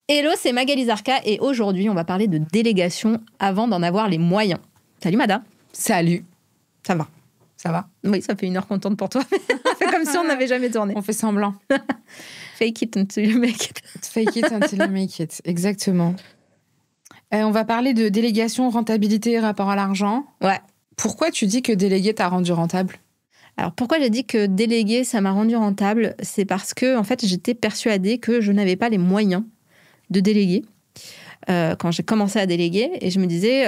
Hello, c'est Magali Zarka et aujourd'hui, on va parler de délégation avant d'en avoir les moyens. Salut Mada. Salut. Ça va? Ça va? Oui, ça fait 1 heure qu'on tourne pour toi. C'est comme si on n'avait jamais tourné. On fait semblant. Fake it until you make it. Fake it until you make it, exactement. On va parler de délégation, rentabilité, rapport à l'argent. Ouais. Pourquoi tu dis que déléguer t'a rendu rentable? Alors pourquoi j'ai dit que déléguer, ça m'a rendu rentable? C'est parce que en fait, j'étais persuadée que je n'avais pas les moyens de déléguer quand j'ai commencé à déléguer. Et je me disais,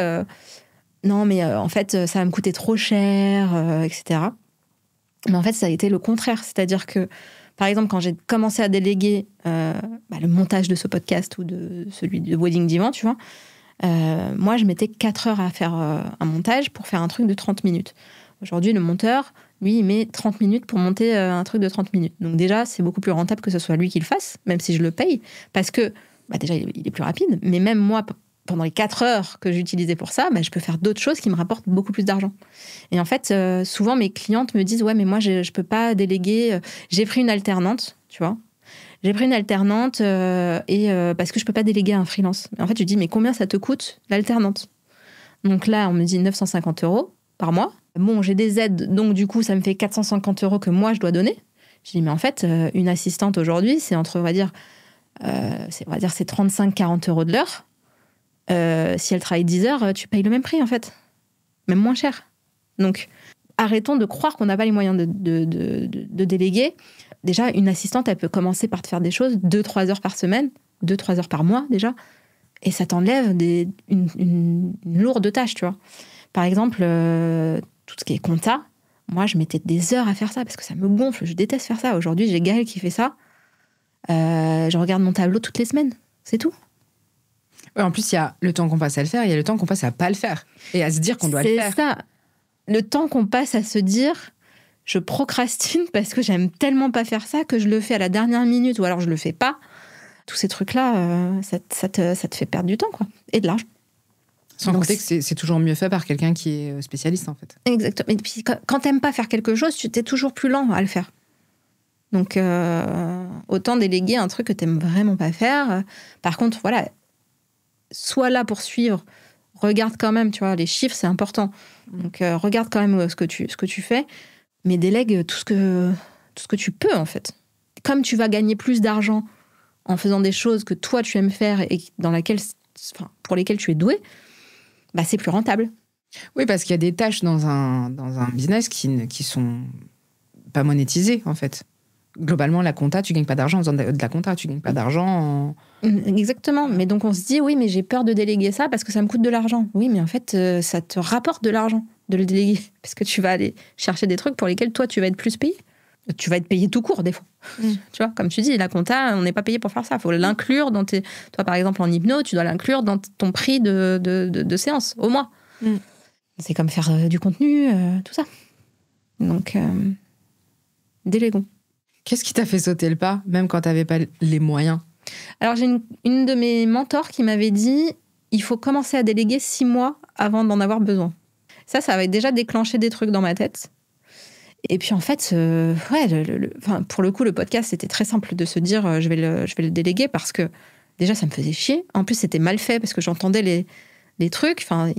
non, mais en fait, ça va me coûter trop cher, etc. Mais en fait, ça a été le contraire. C'est-à-dire que, par exemple, quand j'ai commencé à déléguer le montage de ce podcast ou de celui de Wedding Divan, tu vois, moi, je mettais 4 heures à faire un montage pour faire un truc de 30 minutes. Aujourd'hui, le monteur, lui, il met 30 minutes pour monter un truc de 30 minutes. Donc déjà, c'est beaucoup plus rentable que ce soit lui qui le fasse, même si je le paye, parce que déjà, il est plus rapide. Mais même moi, pendant les 4 heures que j'utilisais pour ça, je peux faire d'autres choses qui me rapportent beaucoup plus d'argent. Et en fait, souvent, mes clientes me disent « Ouais, mais moi, je peux pas déléguer. J'ai pris une alternante, tu vois. J'ai pris une alternante parce que je peux pas déléguer à un freelance. » En fait, je dis « Mais combien ça te coûte, l'alternante ?» Donc là, on me dit 950 € par mois. Bon, j'ai des aides, donc du coup, ça me fait 450 € que moi, je dois donner. Je dis « Mais en fait, une assistante aujourd'hui, c'est entre, on va dire, c'est 35-40 € de l'heure. Si elle travaille 10 heures, tu payes le même prix, en fait. Même moins cher. Donc, arrêtons de croire qu'on n'a pas les moyens de déléguer. Déjà, une assistante, elle peut commencer par te faire des choses 2-3 heures par semaine, 2-3 heures par mois, déjà. Et ça t'enlève une lourde tâche, tu vois. Par exemple, tout ce qui est compta, moi, je mettais des heures à faire ça parce que ça me gonfle. Je déteste faire ça. Aujourd'hui, j'ai Gaëlle qui fait ça. Je regarde mon tableau toutes les semaines. C'est tout. Ouais, en plus, il y a le temps qu'on passe à le faire, il y a le temps qu'on passe à pas le faire. Et à se dire qu'on doit le faire. C'est ça. Le temps qu'on passe à se dire, je procrastine parce que j'aime tellement pas faire ça que je le fais à la dernière minute ou alors je le fais pas. Tous ces trucs-là, ça te fait perdre du temps, quoi. Et de l'argent. Sans compter que c'est toujours mieux fait par quelqu'un qui est spécialiste, en fait. Exactement. Et puis, quand t'aimes pas faire quelque chose, tu t'es toujours plus lent à le faire. Donc, autant déléguer un truc que t'aimes vraiment pas faire. Par contre, voilà, sois là pour suivre. Regarde quand même, tu vois, les chiffres, c'est important. Donc, regarde quand même ce que tu fais, mais délègue tout ce que tu peux, en fait. Comme tu vas gagner plus d'argent en faisant des choses que toi, tu aimes faire et pour lesquelles tu es doué, c'est plus rentable. Oui, parce qu'il y a des tâches dans un business qui sont pas monétisées, en fait. Globalement, la compta, tu gagnes pas d'argent en faisant de la compta, tu gagnes pas d'argent Exactement. Mais donc, on se dit, oui, mais j'ai peur de déléguer ça parce que ça me coûte de l'argent. Oui, mais en fait, ça te rapporte de l'argent de le déléguer parce que tu vas aller chercher des trucs pour lesquels toi, tu vas être plus payé. Tu vas être payé tout court, des fois. Tu vois, comme tu dis, la compta, on n'est pas payé pour faire ça. Il faut l'inclure dans tes... Toi, par exemple, en hypno, tu dois l'inclure dans ton prix de séance, au mois. C'est comme faire du contenu, tout ça. Donc, délégons. Qu'est-ce qui t'a fait sauter le pas, même quand t'avais pas les moyens? Alors, j'ai une de mes mentors qui m'avait dit il faut commencer à déléguer 6 mois avant d'en avoir besoin. Ça avait déjà déclenché des trucs dans ma tête. Et puis en fait, pour le coup, le podcast, c'était très simple de se dire je vais le déléguer parce que déjà, ça me faisait chier. En plus, c'était mal fait parce que j'entendais les trucs. Enfin,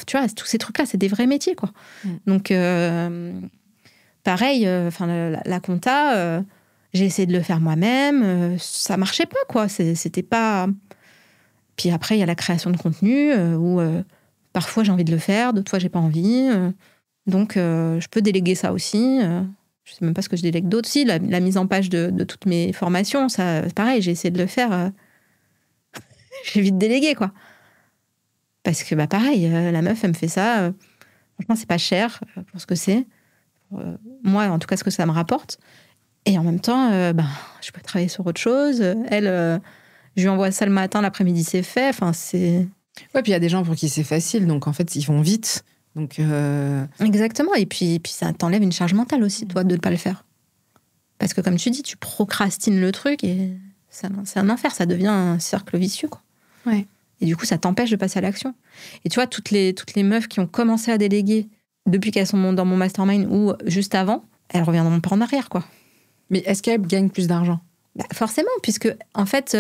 tu vois, tous ces trucs-là, c'est des vrais métiers, quoi. Donc, pareil, la compta, j'ai essayé de le faire moi-même. Ça marchait pas, quoi. C'était pas... Puis après, il y a la création de contenu où parfois, j'ai envie de le faire, d'autres fois, j'ai pas envie. Donc, je peux déléguer ça aussi. Je sais même pas ce que je délègue d'autre. Si, la mise en page de toutes mes formations, ça, pareil, j'ai essayé de le faire. J'ai vite délégué, quoi. Parce que, pareil, la meuf, elle me fait ça. Franchement, c'est pas cher pour ce que c'est. Moi, en tout cas, ce que ça me rapporte. Et en même temps, je peux travailler sur autre chose. Elle, je lui envoie ça le matin, l'après-midi, c'est fait. Enfin, c'est... Ouais, puis il y a des gens pour qui c'est facile. Donc, en fait, ils vont vite. Donc Exactement. Et puis ça t'enlève une charge mentale aussi, toi, de ne pas le faire. Parce que comme tu dis, tu procrastines le truc et c'est un enfer. Ça devient un cercle vicieux, quoi. Ouais. Et du coup, ça t'empêche de passer à l'action. Et tu vois, toutes les meufs qui ont commencé à déléguer depuis qu'elles sont dans mon mastermind ou juste avant, elles reviendront pas en arrière, quoi. Mais est-ce qu'elles gagnent plus d'argent? Bah, forcément, puisque en fait,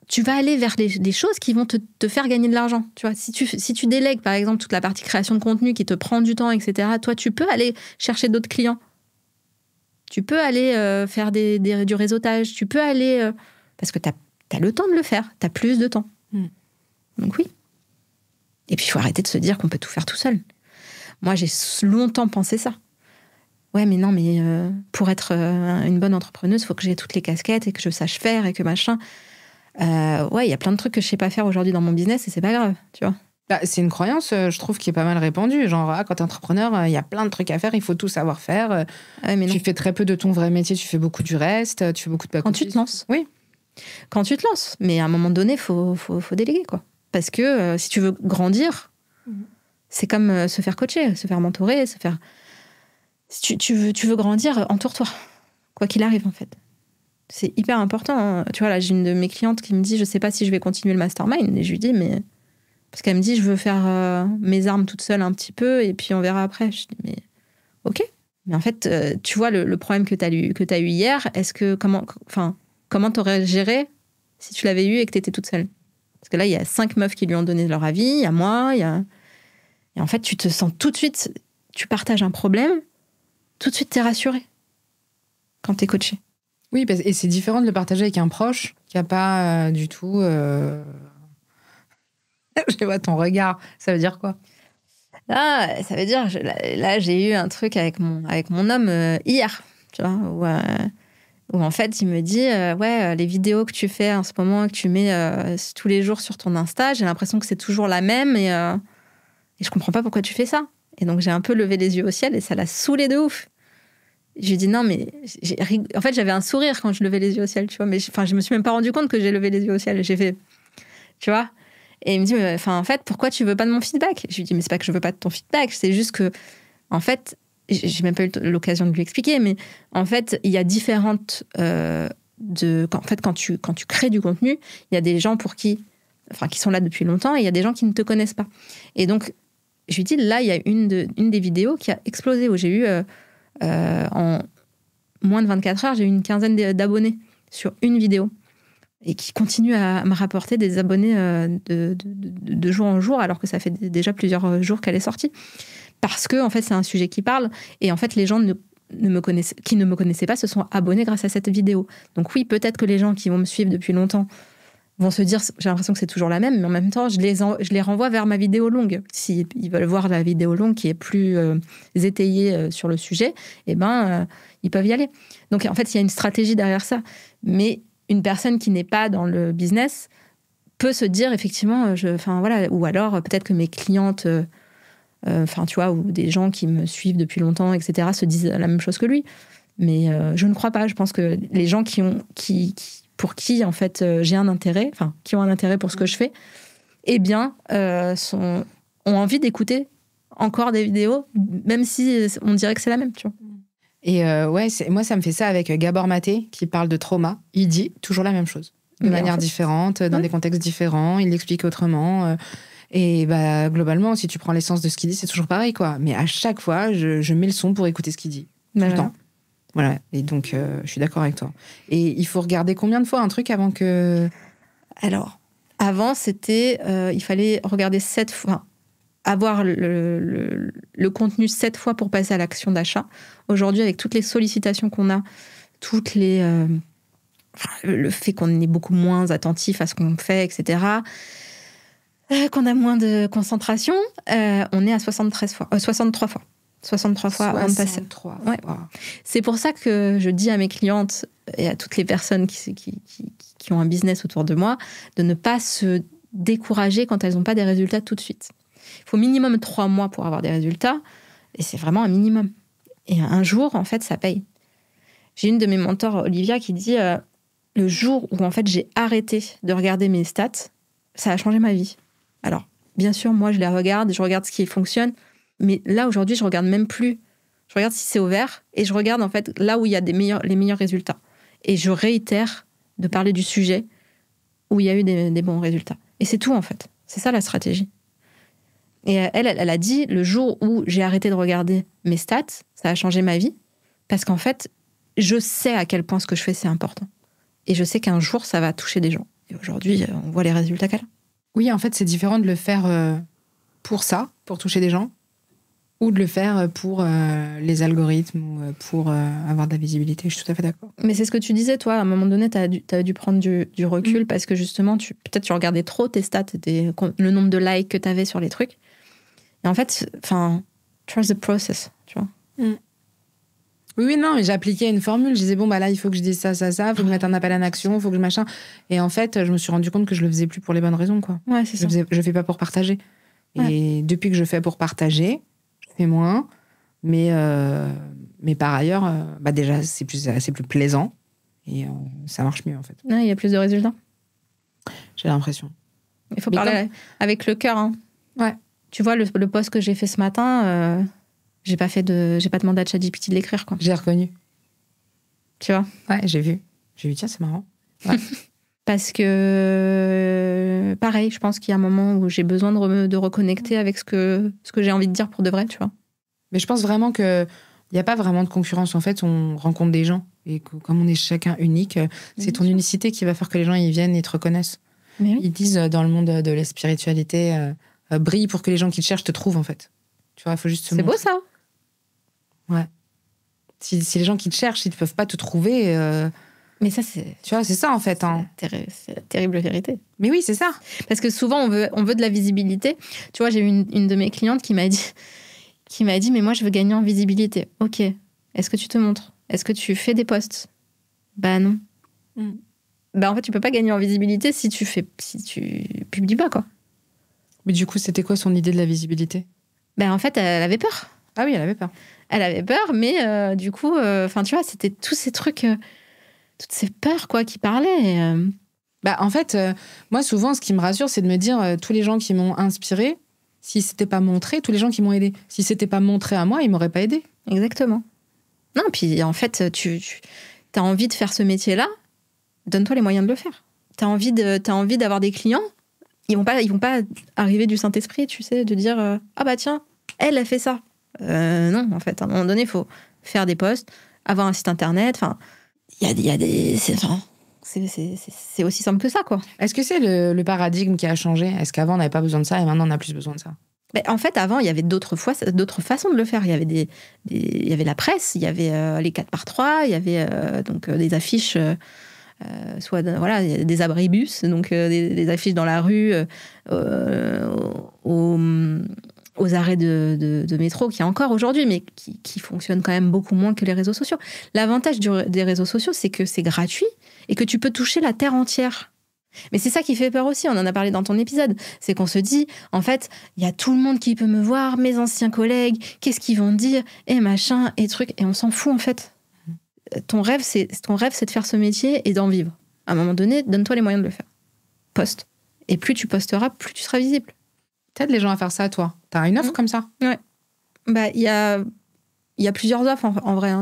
tu vas aller vers des choses qui vont te faire gagner de l'argent. Tu vois, si tu délègues, par exemple, toute la partie création de contenu qui te prend du temps, etc., toi, tu peux aller chercher d'autres clients. Tu peux aller faire du réseautage. Tu peux aller... parce que tu as le temps de le faire. Tu as plus de temps. Donc oui. Et puis, il faut arrêter de se dire qu'on peut tout faire tout seul. Moi, j'ai longtemps pensé ça. Ouais, mais non, mais pour être une bonne entrepreneuse, il faut que j'ai toutes les casquettes et que je sache faire et que machin. Ouais, il y a plein de trucs que je sais pas faire aujourd'hui dans mon business et c'est pas grave, tu vois. Bah, c'est une croyance, je trouve, qui est pas mal répandue. Genre, quand t'es entrepreneur, il y a plein de trucs à faire, il faut tout savoir faire. Ouais, mais non. Tu fais très peu de ton vrai métier, tu fais beaucoup du reste, tu fais beaucoup de back-office. Quand tu te lances. Oui. Quand tu te lances. Mais à un moment donné, faut déléguer, quoi. Parce que si tu veux grandir, c'est comme se faire coacher, se faire mentorer, se faire... Si tu veux grandir, entoure-toi. Quoi qu'il arrive, en fait. C'est hyper important. Hein. Tu vois, là, j'ai une de mes clientes qui me dit, je sais pas si je vais continuer le mastermind. Et je lui dis, mais... Parce qu'elle me dit, je veux faire mes armes toute seule un petit peu, et puis on verra après. Je dis, mais ok. Mais en fait, tu vois, le problème que tu as eu hier, comment t'aurais géré si tu l'avais eu et que t'étais toute seule? Parce que là, il y a 5 meufs qui lui ont donné leur avis, il y a moi, Et en fait, tu te sens tout de suite... Tu partages un problème, tout de suite, t'es rassuré quand t'es coaché. Oui, et c'est différent de le partager avec un proche qui n'a pas du tout... Je vois ton regard. Ça veut dire quoi? Là, ça veut dire... Là, j'ai eu un truc avec mon homme hier, tu vois, où en fait, il me dit, les vidéos que tu fais en ce moment, que tu mets tous les jours sur ton Insta, j'ai l'impression que c'est toujours la même et je comprends pas pourquoi tu fais ça. Et donc, j'ai un peu levé les yeux au ciel et ça l'a saoulé de ouf. Je lui ai dit non, mais... En fait, j'avais un sourire quand je levais les yeux au ciel, tu vois, mais je me suis même pas rendu compte que j'ai levé les yeux au ciel. J'ai fait... Tu vois? Et il me dit, en fait, pourquoi tu veux pas de mon feedback? Je lui dis, mais c'est pas que je veux pas de ton feedback, c'est juste que, en fait, j'ai même pas eu l'occasion de lui expliquer, mais en fait, il y a différentes... quand tu crées du contenu, il y a des gens qui sont là depuis longtemps et il y a des gens qui ne te connaissent pas. Et donc, je lui dis, là, il y a une des vidéos qui a explosé, où j'ai eu, en moins de 24 heures, j'ai eu une quinzaine d'abonnés sur une vidéo. Et qui continue à me rapporter des abonnés de jour en jour, alors que ça fait déjà plusieurs jours qu'elle est sortie. Parce que, en fait, c'est un sujet qui parle. Et en fait, les gens qui ne me connaissaient pas se sont abonnés grâce à cette vidéo. Donc oui, peut-être que les gens qui vont me suivre depuis longtemps vont se dire, j'ai l'impression que c'est toujours la même, mais en même temps, je les renvoie vers ma vidéo longue. S'ils veulent voir la vidéo longue qui est plus étayée sur le sujet, ils peuvent y aller. Donc, en fait, il y a une stratégie derrière ça. Mais une personne qui n'est pas dans le business peut se dire, effectivement, ou alors peut-être que mes clientes, tu vois, ou des gens qui me suivent depuis longtemps, etc., se disent la même chose que lui. Mais je ne crois pas. Je pense que les gens pour qui, en fait, j'ai un intérêt, qui ont un intérêt pour ce que je fais, ont envie d'écouter encore des vidéos, même si on dirait que c'est la même, tu vois. Et moi, ça me fait ça avec Gabor Maté, qui parle de trauma. Il dit toujours la même chose, de manière différente, dans des contextes différents. Il l'explique autrement. Et globalement, si tu prends l'essence de ce qu'il dit, c'est toujours pareil, quoi. Mais à chaque fois, je mets le son pour écouter ce qu'il dit. Tout le temps. Voilà. Et donc, je suis d'accord avec toi. Et il faut regarder combien de fois un truc avant que... Alors, avant, c'était... il fallait regarder 7 fois... avoir le contenu 7 fois pour passer à l'action d'achat. Aujourd'hui, avec toutes les sollicitations qu'on a, le fait qu'on est beaucoup moins attentif à ce qu'on fait, etc., qu'on a moins de concentration, on est à 63 fois. 63 fois avant de passer. Ouais. C'est pour ça que je dis à mes clientes et à toutes les personnes qui ont un business autour de moi de ne pas se décourager quand elles n'ont pas des résultats tout de suite. Il faut minimum 3 mois pour avoir des résultats, et c'est vraiment un minimum. Et un jour, en fait, ça paye. J'ai une de mes mentors, Olivia, qui dit le jour où, en fait, j'ai arrêté de regarder mes stats, ça a changé ma vie. Alors, bien sûr, moi, je regarde ce qui fonctionne, mais là, aujourd'hui, je regarde même plus. Je regarde si c'est au vert, et je regarde, en fait, là où il y a les meilleurs résultats. Et je réitère de parler du sujet où il y a eu des bons résultats. Et c'est tout, en fait. C'est ça, la stratégie. Et elle a dit, le jour où j'ai arrêté de regarder mes stats, ça a changé ma vie. Parce qu'en fait, je sais à quel point ce que je fais, c'est important. Et je sais qu'un jour, ça va toucher des gens. Et aujourd'hui, on voit les résultats qu'elle a. Oui, en fait, c'est différent de le faire pour ça, pour toucher des gens, ou de le faire pour les algorithmes ou pour avoir de la visibilité. Je suis tout à fait d'accord. Mais c'est ce que tu disais, toi. À un moment donné, t'as dû prendre du recul parce que justement, peut-être tu regardais trop tes stats, le nombre de likes que t'avais sur les trucs. Et en fait, trust the process, tu vois. Oui, non, mais j'appliquais une formule. Je disais, bon, bah là, il faut que je dise ça, il faut que je mette un appel à l'action, il faut que je machin. Et en fait, je me suis rendu compte que je le faisais plus pour les bonnes raisons, quoi. Ouais, c'est ça. Je fais pas pour partager. Ouais. Et depuis que je fais pour partager, je fais moins. Mais par ailleurs, déjà, c'est plus plaisant. Et ça marche mieux, en fait. Ouais, il y a plus de résultats. J'ai l'impression. Il faut parler avec le cœur. Hein. Ouais. Tu vois, le post que j'ai fait ce matin, j'ai pas demandé à ChatGPT de l'écrire, quoi. J'ai reconnu. Tu vois? Ouais, j'ai vu. Tiens, c'est marrant. Ouais. Parce que, pareil, je pense qu'il y a un moment où j'ai besoin de reconnecter avec ce que j'ai envie de dire pour de vrai, tu vois. Mais je pense vraiment qu'il n'y a pas vraiment de concurrence. En fait, on rencontre des gens. Et comme on est chacun unique, c'est ton unicité qui va faire que les gens ils viennent et te reconnaissent. Mais oui. Ils disent dans le monde de la spiritualité, brille pour que les gens qui te cherchent te trouvent, en fait. Tu vois, il faut juste se montrer. C'est beau, ça. Ouais. Si les gens qui te cherchent, ils ne peuvent pas te trouver... Mais ça, c'est... Tu vois, c'est ça, en fait. C'est la terrible vérité. Mais oui, c'est ça. Parce que souvent, on veut de la visibilité. Tu vois, j'ai eu une de mes clientes qui m'a dit, mais moi, je veux gagner en visibilité. Ok. Est-ce que tu te montres? Est-ce que tu fais des posts? Bah non. Bah en fait, tu peux pas gagner en visibilité si tu publies pas, quoi. Mais du coup, c'était quoi son idée de la visibilité? Bah en fait, elle avait peur. Ah oui, elle avait peur. Elle avait peur, mais du coup, tu vois, c'était tous ces trucs, toutes ces peurs, quoi, qui parlaient. En fait, moi, souvent, ce qui me rassure, c'est de me dire, tous les gens qui m'ont inspirée, si c'était pas montré, tous les gens qui m'ont aidé. Si c'était pas montré à moi, ils m'auraient pas aidé. Exactement. Non, puis en fait, tu as envie de faire ce métier-là, donne-toi les moyens de le faire. T'as envie d'avoir des clients, ils vont pas arriver du Saint-Esprit, tu sais, de dire ah bah tiens, elle a fait ça. Non, en fait, à un moment donné, il faut faire des posts, avoir un site internet. Enfin, il y a des, c'est aussi simple que ça, quoi. Est-ce que c'est le paradigme qui a changé? Est-ce qu'avant on n'avait pas besoin de ça et maintenant on a plus besoin de ça? En fait, avant, il y avait d'autres façons de le faire. Il y avait il y avait la presse, il y avait les 4x3, il y avait des affiches, soit des abribus, donc des affiches dans la rue, aux arrêts de métro, qui y a encore aujourd'hui, mais qui fonctionnent quand même beaucoup moins que les réseaux sociaux. L'avantage des réseaux sociaux, c'est que c'est gratuit et que tu peux toucher la terre entière. Mais c'est ça qui fait peur aussi, on en a parlé dans ton épisode. C'est qu'on se dit, en fait, il y a tout le monde qui peut me voir, mes anciens collègues, qu'est-ce qu'ils vont dire, et machin, et truc, et on s'en fout, en fait. Ton rêve, c'est de faire ce métier et d'en vivre. À un moment donné, donne-toi les moyens de le faire. Poste. Et plus tu posteras, plus tu seras visible. T'aides les gens à faire ça, toi? T'as une offre comme ça? Ouais. Il y a plusieurs offres, en vrai. Hein,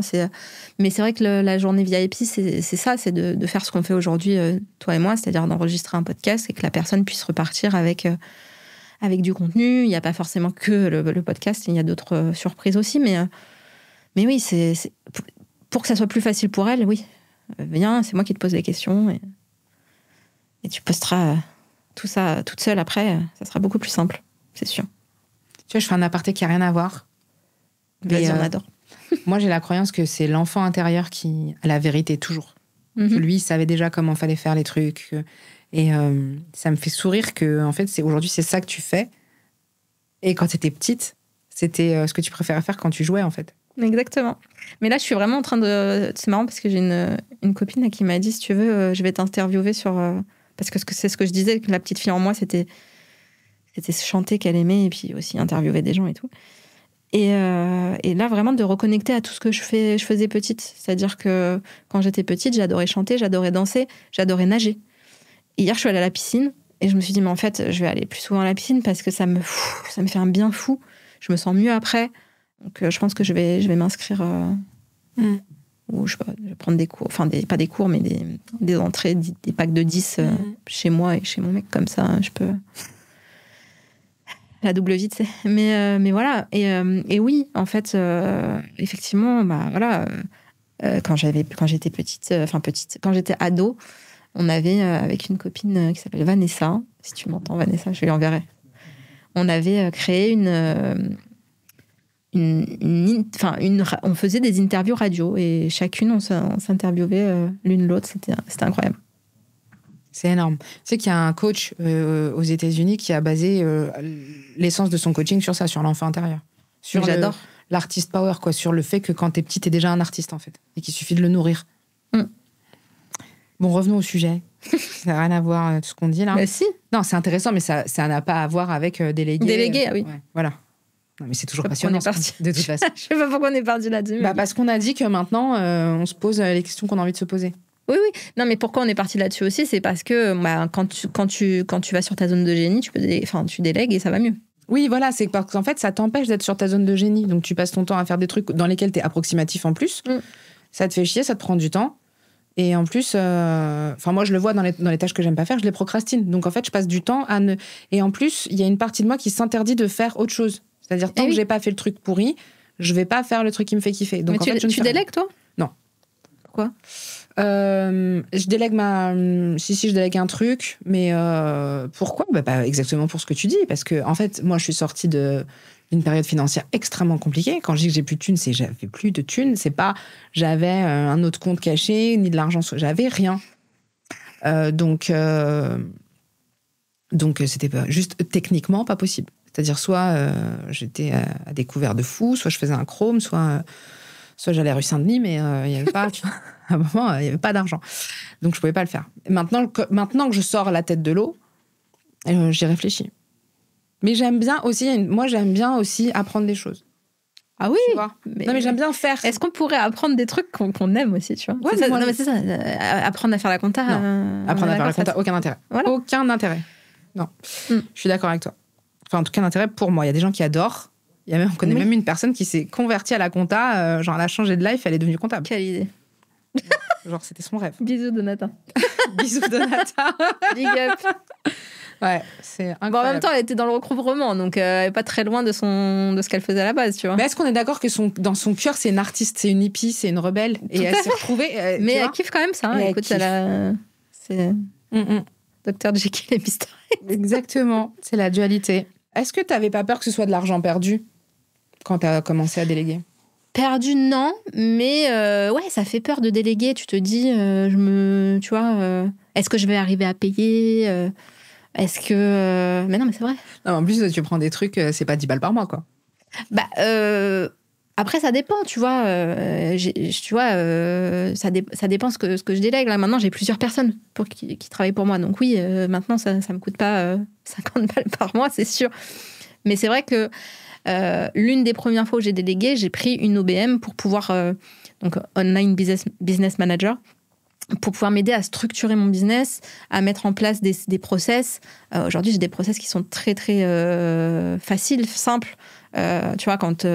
mais c'est vrai que la journée VIP, c'est ça, c'est de faire ce qu'on fait aujourd'hui, toi et moi, c'est-à-dire d'enregistrer un podcast et que la personne puisse repartir avec du contenu. Il n'y a pas forcément que le podcast, il y a d'autres surprises aussi. Mais oui, c'est pour que ça soit plus facile pour elle, oui. Viens, c'est moi qui te pose les questions. Et tu posteras tout ça toute seule après. Ça sera beaucoup plus simple, c'est sûr. Tu vois, je fais un aparté qui n'a rien à voir. Vas-y, on adore. Moi, j'ai la croyance que c'est l'enfant intérieur qui a la vérité toujours. Mm-hmm. Lui, il savait déjà comment fallait faire les trucs. Et ça me fait sourire que, en fait, aujourd'hui, c'est ça que tu fais. Et quand tu étais petite, c'était ce que tu préférais faire quand tu jouais, en fait. Exactement. Mais là, je suis vraiment en train de... C'est marrant parce que j'ai une copine là, qui m'a dit, si tu veux, je vais t'interviewer sur... Parce que c'est ce que je disais, que la petite fille en moi, c'était chanter qu'elle aimait et puis aussi interviewer des gens et tout. Et là, vraiment, de reconnecter à tout ce que je faisais petite. C'est-à-dire que quand j'étais petite, j'adorais chanter, j'adorais danser, j'adorais nager. Et hier, je suis allée à la piscine et je me suis dit, mais en fait, je vais aller plus souvent à la piscine parce que ça me fait un bien fou. Je me sens mieux après. Donc, je pense que je vais m'inscrire... Ou je sais pas, je vais prendre des cours. Enfin, pas des cours, mais des entrées, des packs de 10 chez moi et chez mon mec. Comme ça, je peux... La double vie, tu sais. Mais voilà. Et oui, en fait, effectivement, quand j'étais petite, quand j'étais ado, on avait, avec une copine qui s'appelle Vanessa, si tu m'entends Vanessa, je lui enverrai. On avait créé on faisait des interviews radio et chacune, on s'interviewait l'une l'autre, c'était incroyable. C'est énorme. Tu sais qu'il y a un coach aux États-Unis qui a basé l'essence de son coaching sur ça, sur l'enfant intérieur. J'adore. L'artist power, quoi, sur le fait que quand t'es petit, t'es déjà un artiste, en fait, et qu'il suffit de le nourrir. Bon, revenons au sujet. Ça n'a rien à voir avec tout ce qu'on dit, là. Mais si. Non, c'est intéressant, mais ça n'a pas à voir avec déléguer. Déléguer, oui. Ouais, voilà. Non, mais c'est toujours passionnant, de toute façon. Je sais pas pourquoi on est parti là-dessus. Parce qu'on a dit que maintenant, on se pose les questions qu'on a envie de se poser. Oui. Non, mais pourquoi on est parti là-dessus aussi, c'est parce que quand tu vas sur ta zone de génie, tu délègues et ça va mieux. Oui, voilà, c'est parce qu'en fait, ça t'empêche d'être sur ta zone de génie. Donc, tu passes ton temps à faire des trucs dans lesquels t'es approximatif en plus. Ça te fait chier, ça te prend du temps. Et en plus, moi, je le vois dans les tâches que j'aime pas faire, je les procrastine. Donc, en fait, je passe du temps à ne... Et en plus, il y a une partie de moi qui s'interdit de faire autre chose. C'est-à-dire, tant que j'ai pas fait le truc pourri, je vais pas faire le truc qui me fait kiffer. Donc, mais tu délègues, toi ? Non. Pourquoi ? Je délègue je délègue un truc, mais pourquoi ? Pas exactement pour ce que tu dis, parce que en fait, moi, je suis sortie d'une période financière extrêmement compliquée. Quand je dis que j'ai plus de thunes, c'est j'avais plus de thunes. C'est pas j'avais un autre compte caché ni de l'argent, j'avais rien. Donc c'était pas juste techniquement pas possible. C'est-à-dire soit j'étais à découvert de fou, soit je faisais un chrome, soit j'allais rue Saint-Denis, mais il y avait pas. Tu vois, à un moment, il n'y avait pas d'argent. Donc, je ne pouvais pas le faire. Maintenant que je sors la tête de l'eau, j'y réfléchis. Mais j'aime bien aussi apprendre des choses. Ah oui, mais j'aime bien faire. Est-ce qu'on pourrait apprendre des trucs qu'on aime aussi, tu vois ? Ouais, c'est ça. Apprendre à faire la compta. Non. Apprendre à faire la compta, aucun intérêt. Voilà. Aucun intérêt. Non. Je suis d'accord avec toi. Enfin, en tout cas, l'intérêt pour moi. Il y a des gens qui adorent. On connaît même une personne qui s'est convertie à la compta. Genre, elle a changé de life, elle est devenue comptable. Quelle idée. Genre, c'était son rêve. Bisous, Donata. Bisous, Donata. Big up. Ouais, c'est incroyable. Bon, en même temps, elle était dans le recouvrement, donc elle n'est pas très loin de ce qu'elle faisait à la base, tu vois. Mais est-ce qu'on est d'accord que dans son cœur, c'est une artiste, c'est une hippie, c'est une rebelle, et elle s'est retrouvée... mais elle kiffe quand même ça. Hein. Écoute, c'est Dr. Jekyll et Mr. Hyde. Exactement, c'est la dualité. Est-ce que tu n'avais pas peur que ce soit de l'argent perdu quand tu as commencé à déléguer ? Perdu, non, mais ouais, ça fait peur de déléguer. Tu te dis, tu vois, est-ce que je vais arriver à payer Est-ce que... Mais non, mais c'est vrai. Non, en plus, tu prends des trucs, c'est pas 10 balles par mois, quoi. Après, ça dépend, tu vois. Ça dépend ce que je délègue. Là, maintenant, j'ai plusieurs personnes qui travaillent pour moi. Donc oui, maintenant, ça me coûte pas 50 balles par mois, c'est sûr. Mais c'est vrai que l'une des premières fois où j'ai délégué, j'ai pris une OBM pour pouvoir... donc, Online Business Manager, pour pouvoir m'aider à structurer mon business, à mettre en place des process. Aujourd'hui, j'ai des process qui sont très, très faciles, simples. Tu vois, quand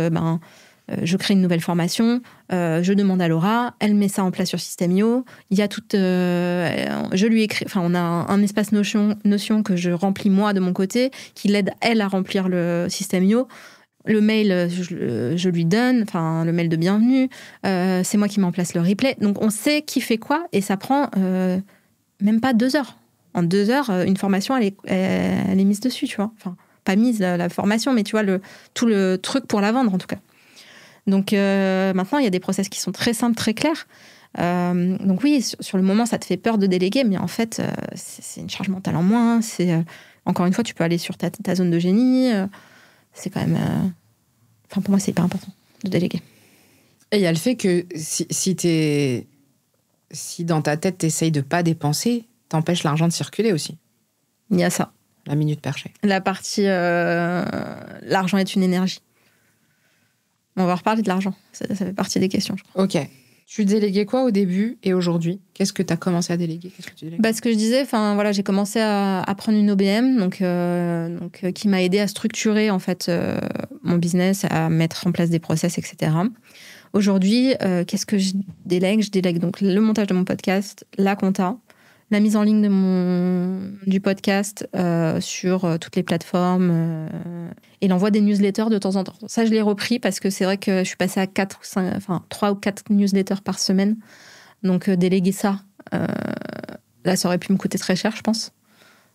je crée une nouvelle formation, je demande à Laura, elle met ça en place sur System.io. Il y a je lui écris... Enfin, on a un espace Notion que je remplis moi de mon côté, qui l'aide, elle, à remplir le System.io. Le mail, je lui donne, enfin, le mail de bienvenue. C'est moi qui mets en place le replay. Donc, on sait qui fait quoi et ça prend même pas 2 heures. En 2 heures, une formation, elle est mise dessus, tu vois. Enfin, pas mise, la formation, mais tu vois, tout le truc pour la vendre, en tout cas. Donc, maintenant, il y a des process qui sont très simples, très clairs. Donc oui, sur le moment, ça te fait peur de déléguer, mais en fait, c'est une charge mentale en moins. Encore une fois, tu peux aller sur ta zone de génie. C'est quand même... Enfin, pour moi, c'est hyper important de déléguer. Et il y a le fait que si dans ta tête, t'essayes de pas dépenser, t'empêches l'argent de circuler aussi. Il y a ça. La minute perchée. La partie... l'argent est une énergie. On va reparler de l'argent. Ça fait partie des questions, je crois. Ok. Tu déléguais quoi au début et aujourd'hui ? Qu'est-ce que tu as commencé à déléguer ? Qu'est-ce que tu délègues ? Ce que je disais, voilà, j'ai commencé à prendre une OBM, donc qui m'a aidé à structurer en fait mon business, à mettre en place des process, etc. Aujourd'hui, qu'est-ce que je délègue ? Je délègue donc le montage de mon podcast, la compta, la mise en ligne du podcast sur toutes les plateformes et l'envoi des newsletters de temps en temps. Ça, je l'ai repris parce que c'est vrai que je suis passée à 3 ou 4 newsletters par semaine. Donc, déléguer ça, là, ça aurait pu me coûter très cher, je pense.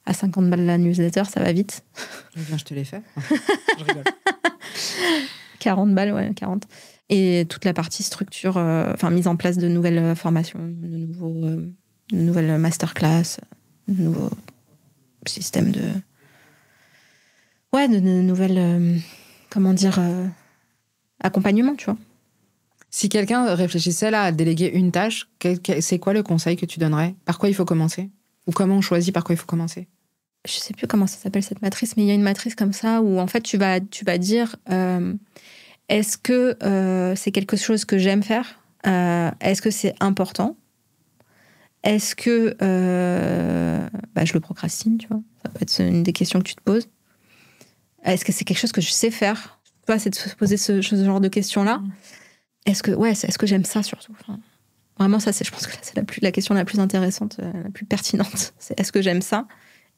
À 50 balles la newsletter, ça va vite. Eh bien, je te l'ai fait. Je rigole. 40 balles, ouais, 40. Et toute la partie structure, mise en place de nouvelles formations, de nouvelles masterclass, de nouveaux systèmes de nouvelles, accompagnement, tu vois. Si quelqu'un réfléchissait là à déléguer une tâche, c'est quoi le conseil que tu donnerais? Par quoi il faut commencer? Ou comment on choisit par quoi il faut commencer? Je sais plus comment ça s'appelle cette matrice, mais il y a une matrice comme ça où en fait tu vas dire est-ce que c'est quelque chose que j'aime faire? Est-ce que c'est important? Est-ce que je le procrastine, tu vois? Ça peut être une des questions que tu te poses. Est-ce que c'est quelque chose que je sais faire? Tu vois, c'est de se poser ce genre de questions-là. Est-ce que j'aime ça surtout? Enfin, vraiment, ça, je pense que c'est la question la plus intéressante, la plus pertinente. C'est est-ce que j'aime ça?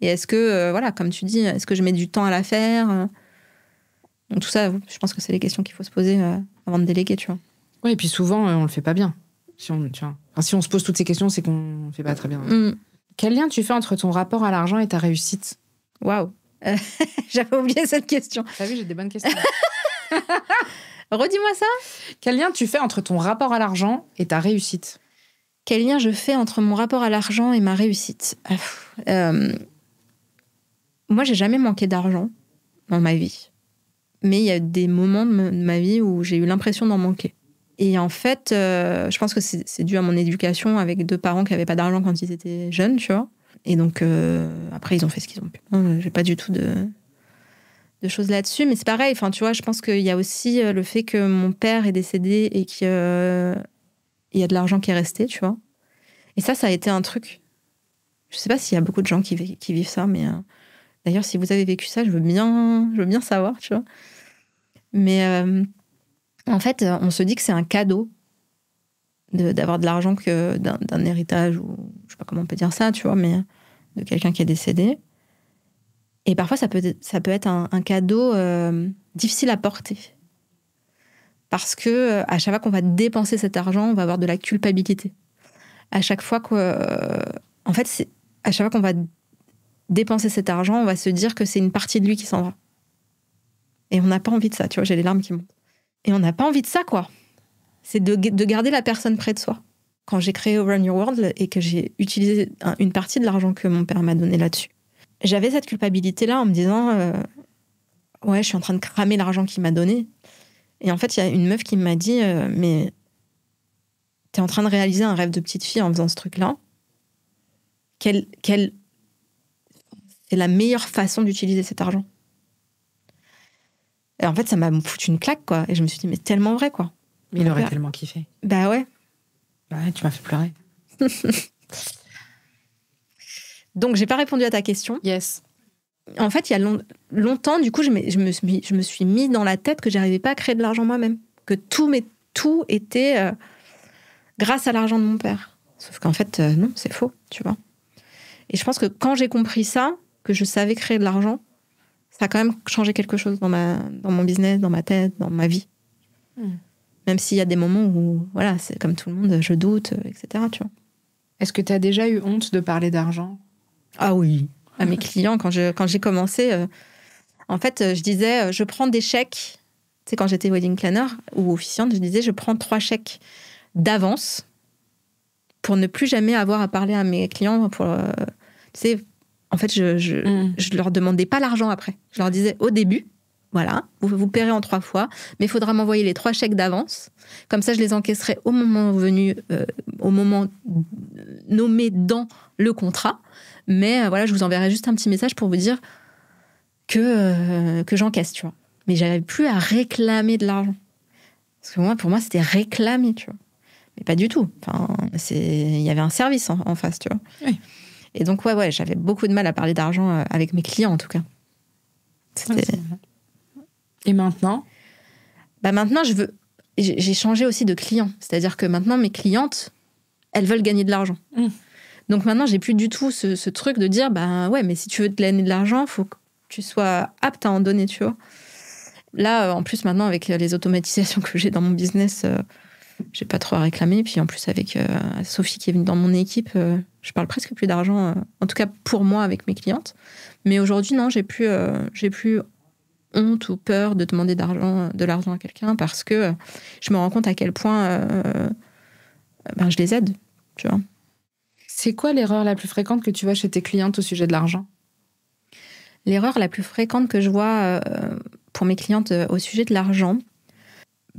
Et est-ce que, comme tu dis, est-ce que je mets du temps à la faire? Donc tout ça, je pense que c'est les questions qu'il faut se poser avant de déléguer, tu vois. Oui, et puis souvent, on le fait pas bien. Si on se pose toutes ces questions, c'est qu'on fait pas très bien. Quel lien tu fais entre ton rapport à l'argent et ta réussite? Waouh. J'avais oublié cette question. T'as vu, j'ai des bonnes questions. Redis-moi ça. Quel lien tu fais entre ton rapport à l'argent et ta réussite? Quel lien je fais entre mon rapport à l'argent et ma réussite? Moi, j'ai jamais manqué d'argent dans ma vie. Mais il y a des moments de ma vie où j'ai eu l'impression d'en manquer. Et en fait, je pense que c'est dû à mon éducation avec 2 parents qui n'avaient pas d'argent quand ils étaient jeunes, tu vois. Et donc, après, ils ont fait ce qu'ils ont pu. J'ai pas du tout de choses là-dessus, mais c'est pareil. Enfin, tu vois, je pense qu'il y a aussi le fait que mon père est décédé et qu'il y a de l'argent qui est resté, tu vois. Et ça a été un truc. Je sais pas s'il y a beaucoup de gens qui vivent ça, mais d'ailleurs, si vous avez vécu ça, je veux bien savoir, tu vois. Mais en fait, on se dit que c'est un cadeau d'avoir de l'argent que d'un héritage, ou je sais pas comment on peut dire ça, tu vois, mais de quelqu'un qui est décédé. Et parfois, ça peut être un cadeau difficile à porter. Parce que à chaque fois qu'on va dépenser cet argent, on va avoir de la culpabilité. À chaque fois en fait, à chaque fois qu'on va dépenser cet argent, on va se dire que c'est une partie de lui qui s'en va. Et on n'a pas envie de ça, tu vois, j'ai les larmes qui montent. Et on n'a pas envie de ça, quoi. C'est de garder la personne près de soi. Quand j'ai créé Run Your World et que j'ai utilisé une partie de l'argent que mon père m'a donné là-dessus, j'avais cette culpabilité-là en me disant ouais, je suis en train de cramer l'argent qu'il m'a donné. Et en fait, il y a une meuf qui m'a dit mais t'es en train de réaliser un rêve de petite fille en faisant ce truc-là. C'est la meilleure façon d'utiliser cet argent. Et en fait, ça m'a foutu une claque, quoi. Et je me suis dit, mais tellement vrai, quoi. Mais il aurait tellement kiffé. Bah ouais. Bah ouais, tu m'as fait pleurer. Donc, j'ai pas répondu à ta question. Yes. En fait, il y a longtemps, du coup, je me suis mis dans la tête que j'arrivais pas à créer de l'argent moi-même. Que tout était grâce à l'argent de mon père. Sauf qu'en fait, non, c'est faux, tu vois. Et je pense que quand j'ai compris ça, que je savais créer de l'argent, ça a quand même changé quelque chose dans mon business, dans ma tête, dans ma vie. Même s'il y a des moments où, voilà, c'est comme tout le monde, je doute, etc. Tu vois. Est-ce que tu as déjà eu honte de parler d'argent? Ah oui. À mes clients, quand j'ai commencé, en fait, je disais, je prends des chèques. Tu sais, quand j'étais wedding planner ou officiante, je disais, je prends 3 chèques d'avance pour ne plus jamais avoir à parler à mes clients. Tu sais, en fait, je leur demandais pas l'argent après. Je leur disais au début, voilà, vous paierez en 3 fois, mais il faudra m'envoyer les 3 chèques d'avance. Comme ça, je les encaisserai au moment venu, au moment nommé dans le contrat. Mais voilà, je vous enverrai juste un petit message pour vous dire que j'encaisse, tu vois. Mais j'avais plus à réclamer de l'argent. Parce que pour moi, c'était réclamer, tu vois. Mais pas du tout. Enfin, il y avait un service en face, tu vois. Oui. Et donc, ouais, j'avais beaucoup de mal à parler d'argent avec mes clients, en tout cas. Et maintenant? Bah maintenant, j'ai changé aussi de client. C'est-à-dire que maintenant, mes clientes, elles veulent gagner de l'argent. Donc maintenant, j'ai plus du tout ce truc de dire, bah ouais, mais si tu veux te gagner de l'argent, faut que tu sois apte à en donner, tu vois. Là, en plus, maintenant, avec les automatisations que j'ai dans mon business, j'ai pas trop à réclamer. Puis en plus, avec Sophie qui est venue dans mon équipe, je parle presque plus d'argent, en tout cas pour moi, avec mes clientes. Mais aujourd'hui, non, j'ai plus honte ou peur de demander de l'argent à quelqu'un parce que je me rends compte à quel point je les aide, tu vois. C'est quoi l'erreur la plus fréquente que tu vois chez tes clientes au sujet de l'argent ? L'erreur la plus fréquente que je vois pour mes clientes au sujet de l'argent,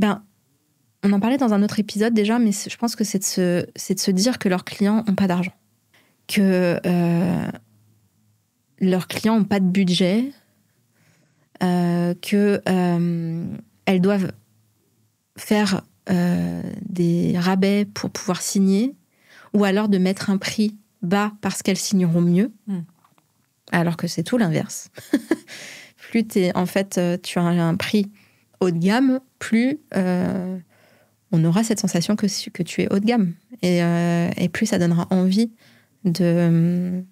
on en parlait dans un autre épisode déjà, mais je pense que c'est de se dire que leurs clients n'ont pas d'argent. Que leurs clients n'ont pas de budget, qu'elles doivent faire des rabais pour pouvoir signer, ou alors de mettre un prix bas parce qu'elles signeront mieux, alors que c'est tout l'inverse. Plus tu as un prix haut de gamme, plus on aura cette sensation que tu es haut de gamme. Et plus ça donnera envie de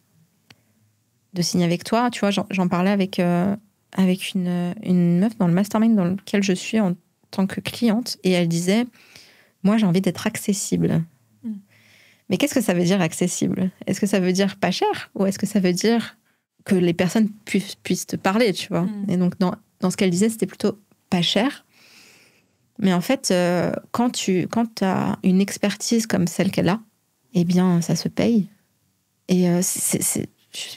signer avec toi. Tu vois, j'en parlais avec une meuf dans le mastermind dans lequel je suis en tant que cliente, et elle disait, moi j'ai envie d'être accessible. Mais qu'est-ce que ça veut dire accessible ? Est-ce que ça veut dire pas cher ? Ou est-ce que ça vetu dire que les personnes puissent te parler, tu vois ? Et donc dans ce qu'elle disait, c'était plutôt pas cher. Mais en fait, quand tu as une expertise comme celle qu'elle a, eh bien, ça se paye. Et je ne sais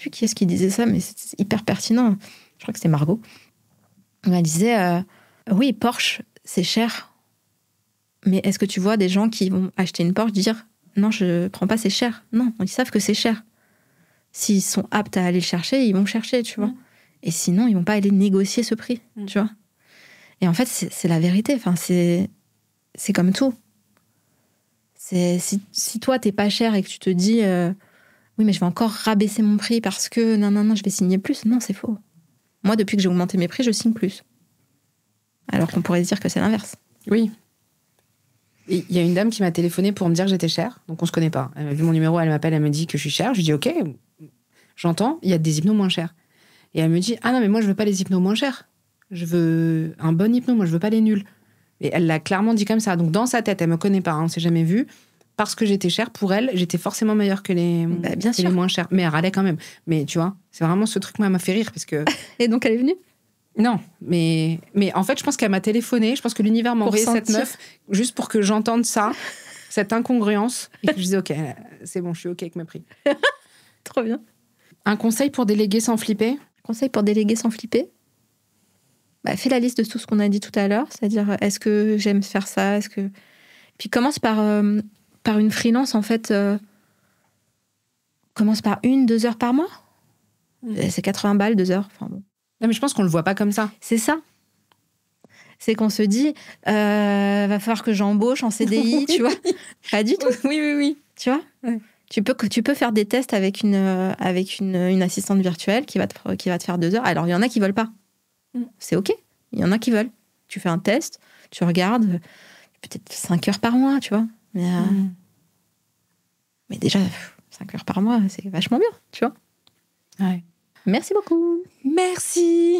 plus qui est-ce qui disait ça, mais c'est hyper pertinent. Je crois que c'était Margot. Elle disait, oui, Porsche, c'est cher. Mais est-ce que tu vois des gens qui vont acheter une Porsche dire, non, je ne prends pas, c'est cher. Non, ils savent que c'est cher. S'ils sont aptes à aller le chercher, ils vont chercher, tu vois. Et sinon, ils ne vont pas aller négocier ce prix, tu vois. Et en fait, c'est la vérité. Enfin, c'est comme tout. Si toi, t'es pas cher et que tu te dis oui, mais je vais encore rabaisser mon prix parce que non, je vais signer plus. Non, c'est faux. Moi, depuis que j'ai augmenté mes prix, je signe plus. Alors qu'on pourrait se dire que c'est l'inverse. Oui. Il y a une dame qui m'a téléphoné pour me dire que j'étais chère. Donc, on se connaît pas. Elle a vu mon numéro, elle m'appelle, elle me dit que je suis chère. Je lui dis, OK, j'entends, il y a des hypnos moins chers. Et elle me dit, ah non, mais moi, je veux pas les hypnos moins chers. Je veux un bon hypno, moi, je veux pas les nuls. Et elle l'a clairement dit comme ça. Donc, dans sa tête, elle me connaît pas, on s'est jamais vu. Parce que j'étais chère, pour elle, j'étais forcément meilleure que les moins chers. Mais elle râlait quand même. Mais tu vois, c'est vraiment ce truc, moi, elle m'a fait rire. Parce que... Et donc, elle est venue ? Non, mais en fait, je pense qu'elle m'a téléphoné. Je pense que l'univers m'a envoyé cette meuf juste pour que j'entende ça, cette incongruence. Et que je disais, OK, c'est bon, je suis OK avec mes prix. Trop bien. Un conseil pour déléguer sans flipper ? Conseil pour déléguer sans flipper ? Fais la liste de tout ce qu'on a dit tout à l'heure. C'est-à-dire, est-ce que j'aime faire ça ? Puis commence par une freelance, en fait. Commence par 1-2 heures par mois. C'est 80 balles, 2 heures. Enfin bon. Non, mais je pense qu'on le voit pas comme ça. C'est ça. C'est qu'on se dit, va falloir que j'embauche en CDI, tu vois. Pas du tout. Oui. Tu vois. Ouais. Tu peux faire des tests avec une assistante virtuelle qui va te faire 2 heures. Alors, il y en a qui veulent pas. C'est OK. Il y en a qui veulent. Tu fais un test, tu regardes, peut-être 5 heures par mois, tu vois. Mais déjà, 5 heures par mois, c'est vachement bien, tu vois. Ouais. Merci beaucoup. Merci.